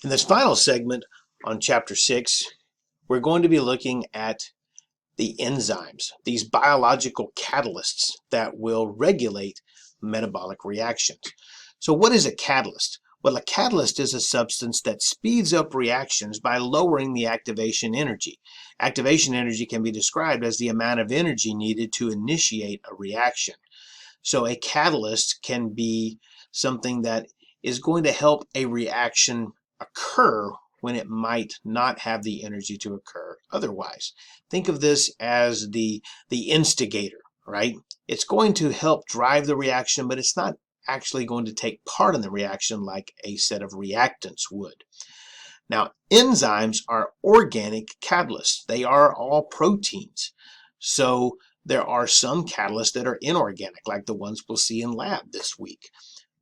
In this final segment on Chapter 6, we're going to be looking at the enzymes, these biological catalysts that will regulate metabolic reactions. So what is a catalyst? Well, a catalyst is a substance that speeds up reactions by lowering the activation energy. Activation energy can be described as the amount of energy needed to initiate a reaction. So a catalyst can be something that is going to help a reaction occur when it might not have the energy to occur otherwise. Think of this as the instigator, right? It's going to help drive the reaction, but it's not actually going to take part in the reaction like a set of reactants would. Now, enzymes are organic catalysts. They are all proteins. So there are some catalysts that are inorganic, like the ones we'll see in lab this week.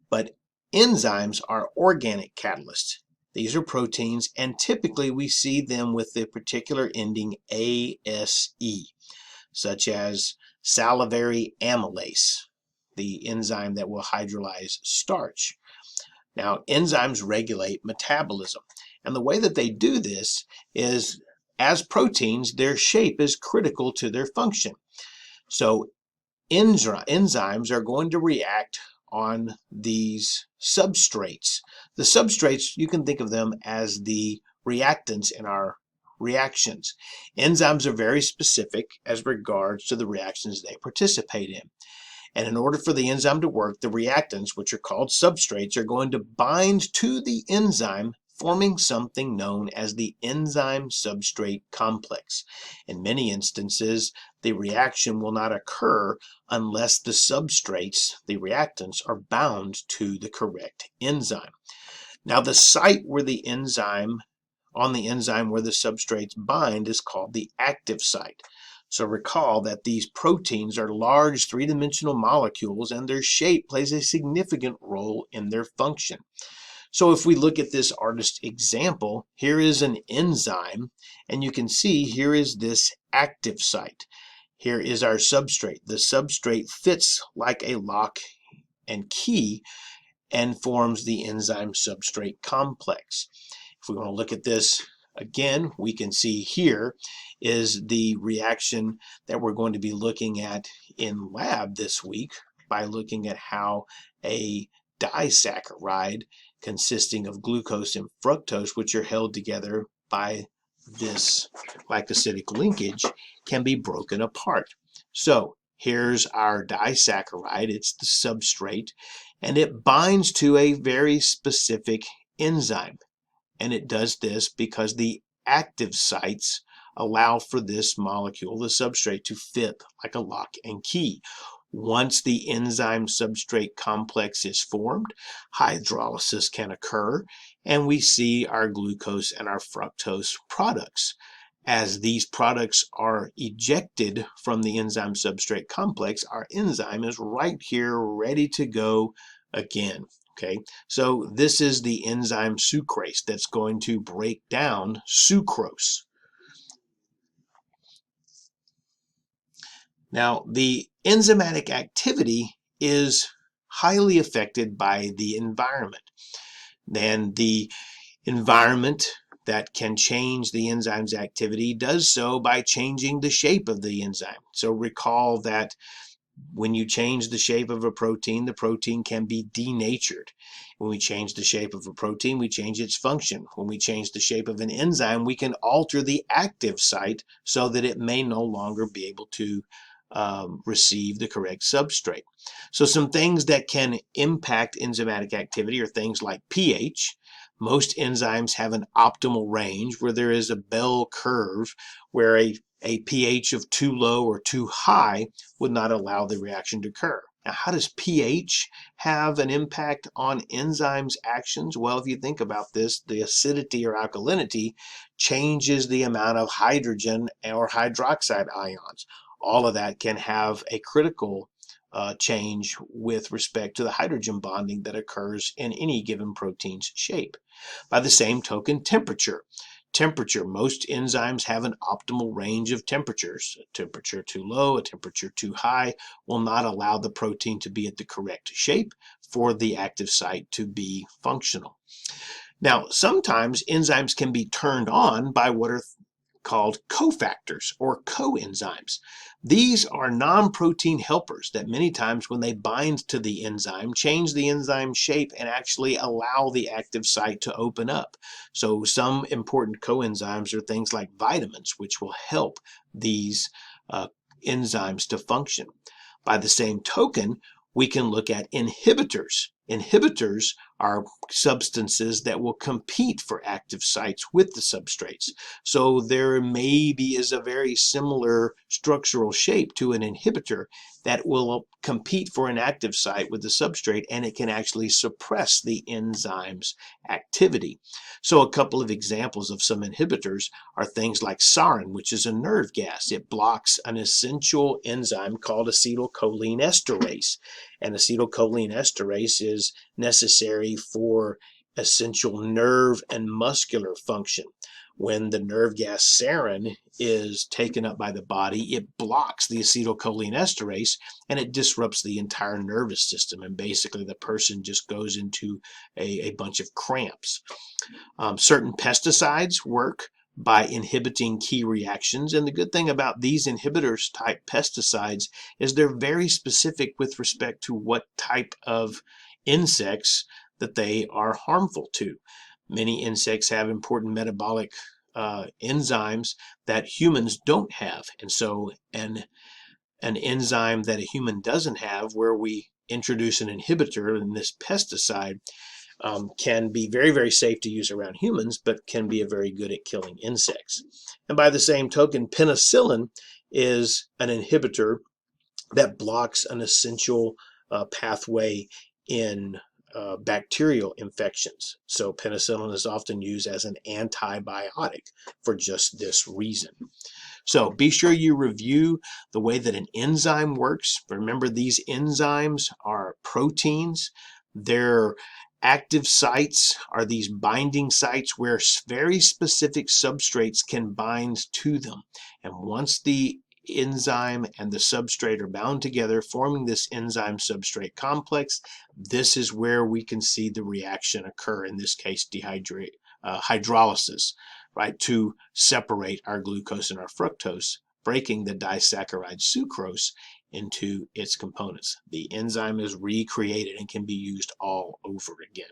But enzymes are organic catalysts. These are proteins, and typically we see them with the particular ending ASE, such as salivary amylase, the enzyme that will hydrolyze starch. Now, enzymes regulate metabolism, and the way that they do this is, as proteins, their shape is critical to their function. So enzymes are going to react on these substrates. The substrates, you can think of them as the reactants in our reactions. Enzymes are very specific as regards to the reactions they participate in. And in order for the enzyme to work, the reactants, which are called substrates, are going to bind to the enzyme, forming something known as the enzyme-substrate complex. In many instances, the reaction will not occur unless the substrates, the reactants, are bound to the correct enzyme. Now, the site where the enzyme, on the enzyme where the substrates bind, is called the active site. So recall that these proteins are large three-dimensional molecules, and their shape plays a significant role in their function. So if we look at this artist example, here is an enzyme, and you can see here is this active site. Here is our substrate. The substrate fits like a lock and key and forms the enzyme-substrate complex. If we want to look at this again, we can see here is the reaction that we're going to be looking at in lab this week by looking at how a disaccharide consisting of glucose and fructose, which are held together by this glycosidic linkage, can be broken apart. So here's our disaccharide. It's the substrate, and it binds to a very specific enzyme. And it does this because the active sites allow for this molecule, the substrate, to fit like a lock and key. Once the enzyme substrate complex is formed, hydrolysis can occur, and we see our glucose and our fructose products. As these products are ejected from the enzyme substrate complex, our enzyme is right here ready to go again. Okay, so this is the enzyme sucrase that's going to break down sucrose. Now, the enzymatic activity is highly affected by the environment. And the environment that can change the enzyme's activity does so by changing the shape of the enzyme. So recall that when you change the shape of a protein, the protein can be denatured. When we change the shape of a protein, we change its function. When we change the shape of an enzyme, we can alter the active site so that it may no longer be able to receive the correct substrate. So some things that can impact enzymatic activity are things like pH. Most enzymes have an optimal range where there is a bell curve where a pH of too low or too high would not allow the reaction to occur. Now, how does pH have an impact on enzymes' actions? Well, if you think about this, the acidity or alkalinity changes the amount of hydrogen or hydroxide ions. All of that can have a critical change with respect to the hydrogen bonding that occurs in any given protein's shape. By the same token, temperature. Most enzymes have an optimal range of temperatures. A temperature too low, a temperature too high will not allow the protein to be at the correct shape for the active site to be functional. Now, sometimes enzymes can be turned on by what are called cofactors or coenzymes. These are non-protein helpers that many times when they bind to the enzyme, change the enzyme shape and actually allow the active site to open up. So some important coenzymes are things like vitamins, which will help these enzymes to function. By the same token, we can look at inhibitors. Inhibitors are substances that will compete for active sites with the substrates. So there maybe is a very similar structural shape to an inhibitor that will compete for an active site with the substrate, and it can actually suppress the enzyme's activity. So a couple of examples of some inhibitors are things like sarin, which is a nerve gas. It blocks an essential enzyme called acetylcholine esterase. And acetylcholine esterase is necessary for essential nerve and muscular function. When the nerve gas sarin is taken up by the body, it blocks the acetylcholine esterase and it disrupts the entire nervous system. And basically, the person just goes into a bunch of cramps. Certain pesticides work by inhibiting key reactions. And the good thing about these inhibitors type pesticides is they're very specific with respect to what type of insects that they are harmful to. Many insects have important metabolic enzymes that humans don't have. And so an enzyme that a human doesn't have, where we introduce an inhibitor in this pesticide, can be very, very safe to use around humans, but can be very good at killing insects. And by the same token, penicillin is an inhibitor that blocks an essential pathway in bacterial infections. So penicillin is often used as an antibiotic for just this reason. So be sure you review the way that an enzyme works. Remember, these enzymes are proteins. Their active sites are these binding sites where very specific substrates can bind to them. And once the enzyme and the substrate are bound together, forming this enzyme substrate complex, this is where we can see the reaction occur, in this case hydrolysis, right, to separate our glucose and our fructose, breaking the disaccharide sucrose into its components. The enzyme is recreated and can be used all over again.